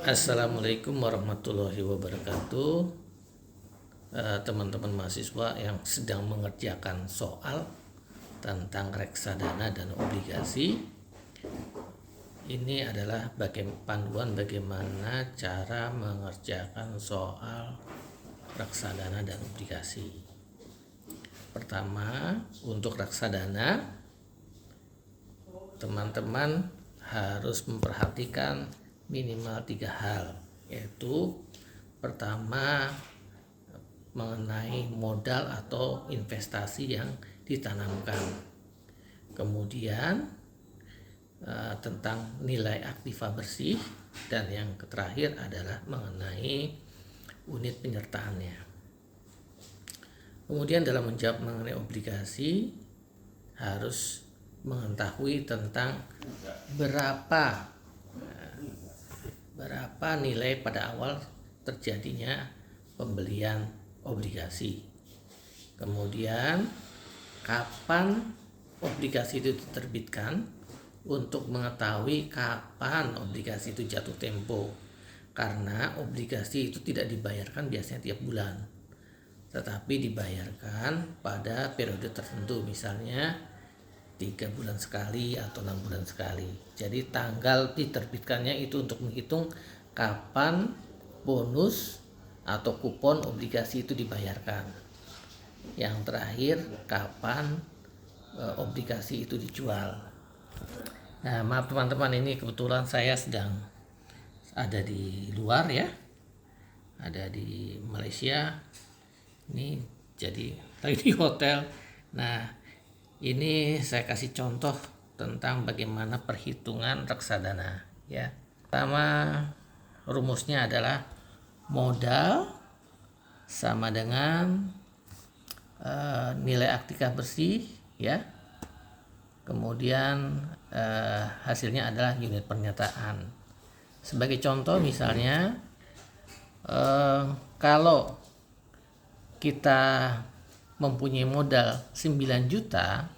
Assalamualaikum warahmatullahi wabarakatuh. Teman-teman mahasiswa yang sedang mengerjakan soal tentang reksadana dan obligasi, ini adalah panduan bagaimana cara mengerjakan soal reksadana dan obligasi. Pertama, untuk reksadana, teman-teman harus memperhatikan minimal 3 hal, yaitu pertama mengenai modal atau investasi yang ditanamkan, kemudian tentang nilai aktiva bersih, dan yang terakhir adalah mengenai unit penyertaannya. Kemudian dalam menjawab mengenai obligasi harus mengetahui tentang berapa nilai pada awal terjadinya pembelian obligasi. Kemudian kapan obligasi itu diterbitkan, untuk mengetahui kapan obligasi itu jatuh tempo, karena obligasi itu tidak dibayarkan biasanya tiap bulan, tetapi dibayarkan pada periode tertentu, misalnya 3 bulan sekali atau 6 bulan sekali. Jadi tanggal diterbitkannya itu untuk menghitung kapan bonus atau kupon obligasi itu dibayarkan. Yang terakhir, kapan obligasi itu dijual. Nah, maaf teman-teman, ini kebetulan saya sedang ada di luar ya, ada di Malaysia. Ini jadi lagi di hotel. Nah, ini saya kasih contoh tentang bagaimana perhitungan reksadana ya. Pertama, rumusnya adalah modal sama dengan nilai aktiva bersih ya. Kemudian hasilnya adalah unit pernyataan. Sebagai contoh misalnya, kalau kita mempunyai modal 9 juta,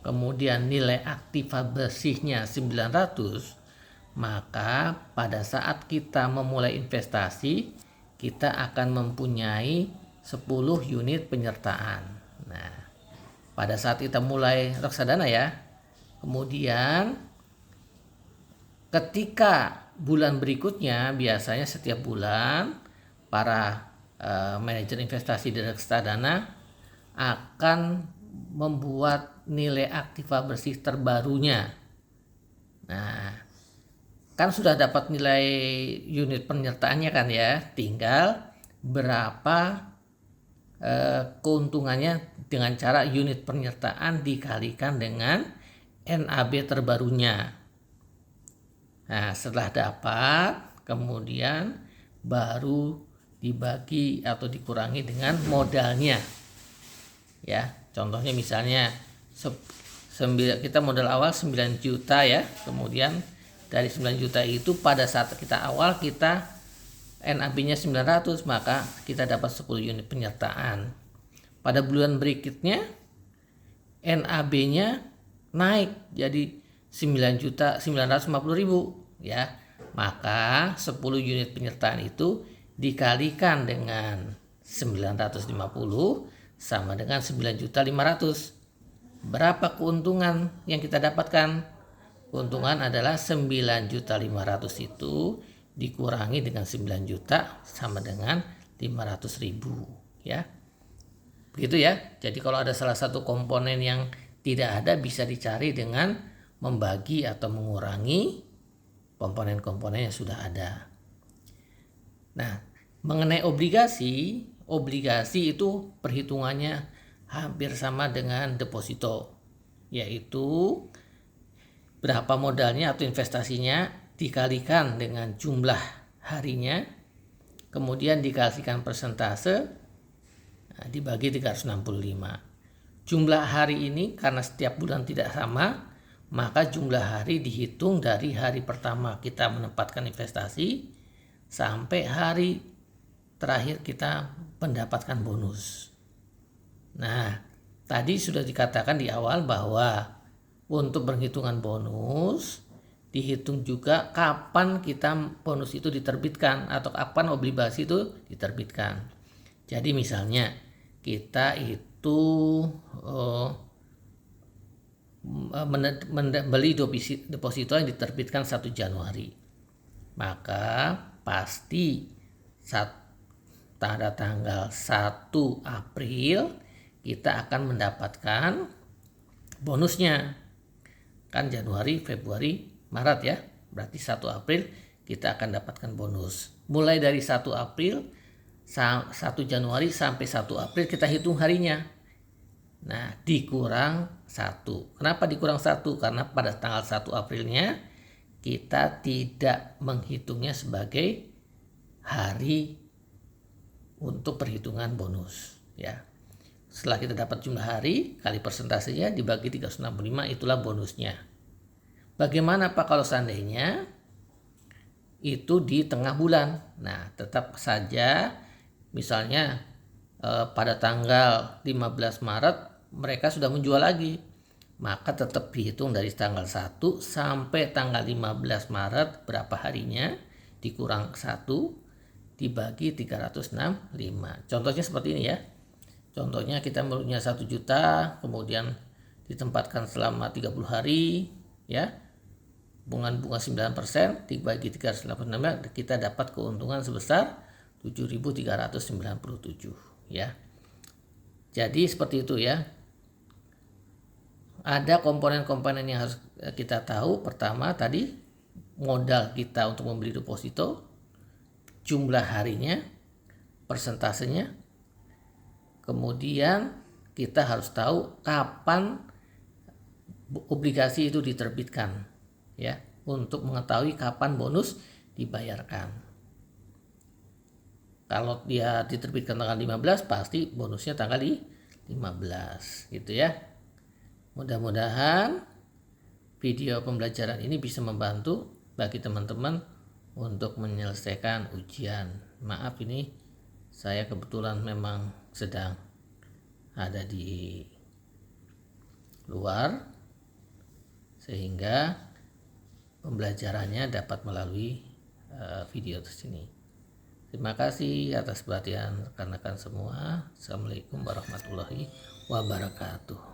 kemudian nilai aktiva bersihnya 900, maka pada saat kita memulai investasi, kita akan mempunyai 10 unit penyertaan. Nah, pada saat kita mulai reksadana ya, kemudian ketika bulan berikutnya, biasanya setiap bulan para manajer investasi di reksadana akan membuat nilai aktiva bersih terbarunya. Nah, kan sudah dapat nilai unit penyertaannya kan ya, tinggal berapa keuntungannya dengan cara unit penyertaan dikalikan dengan NAB terbarunya. Nah, setelah dapat, kemudian baru dibagi atau dikurangi dengan modalnya. Ya, contohnya misalnya kita modal awal 9 juta ya, kemudian dari 9 juta itu pada saat kita awal kita NAB-nya 900, maka kita dapat 10 unit penyertaan. Pada bulan berikutnya NAB-nya naik jadi 9.950.000 ya, maka 10 unit penyertaan itu dikalikan dengan 950 sama dengan 9.500.000. Berapa keuntungan yang kita dapatkan? Keuntungan adalah 9.500.000 itu dikurangi dengan 9 juta sama dengan 500.000 ya. Begitu ya. Jadi kalau ada salah satu komponen yang tidak ada, bisa dicari dengan membagi atau mengurangi komponen-komponen yang sudah ada. Nah, mengenai obligasi itu perhitungannya hampir sama dengan deposito, yaitu berapa modalnya atau investasinya dikalikan dengan jumlah harinya, kemudian dikasihkan persentase, dibagi 365. Jumlah hari ini karena setiap bulan tidak sama, maka jumlah hari dihitung dari hari pertama kita menempatkan investasi sampai hari terakhir kita mendapatkan bonus. Nah, tadi sudah dikatakan di awal bahwa untuk perhitungan bonus dihitung juga kapan kita bonus itu diterbitkan atau kapan obligasi itu diterbitkan. Jadi misalnya kita itu beli deposito yang diterbitkan 1 Januari. Maka pasti pada tanggal 1 April kita akan mendapatkan bonusnya. Kan Januari, Februari, Maret ya. Berarti 1 April kita akan dapatkan bonus. Mulai dari 1 April, 1 Januari sampai 1 April kita hitung harinya. Nah, dikurang 1. Kenapa dikurang 1? Karena pada tanggal 1 Aprilnya kita tidak menghitungnya sebagai hari untuk perhitungan bonus ya. Setelah kita dapat jumlah hari kali persentasenya dibagi 365, itulah bonusnya. Bagaimana Pak kalau seandainya itu di tengah bulan? Nah, tetap saja misalnya pada tanggal 15 Maret mereka sudah menjual lagi. Maka tetap dihitung dari tanggal 1 sampai tanggal 15 Maret berapa harinya dikurang 1 dibagi 365. Contohnya seperti ini ya. Contohnya kita punya 1 juta, kemudian ditempatkan selama 30 hari ya. Bunga 9% dibagi 385, kita dapat keuntungan sebesar 7.397 ya. Jadi seperti itu ya. Ada komponen-komponen yang harus kita tahu. Pertama tadi modal kita untuk membeli deposito, jumlah harinya, persentasenya. Kemudian kita harus tahu kapan obligasi itu diterbitkan ya, untuk mengetahui kapan bonus dibayarkan. Kalau dia diterbitkan tanggal 15 pasti bonusnya tanggal 15 gitu ya. Mudah-mudahan video pembelajaran ini bisa membantu bagi teman-teman untuk menyelesaikan ujian. Maaf ini saya kebetulan memang sedang ada di luar sehingga pembelajarannya dapat melalui video tersini. Terima kasih atas perhatian rekan-rekan semua. Assalamualaikum warahmatullahi wabarakatuh.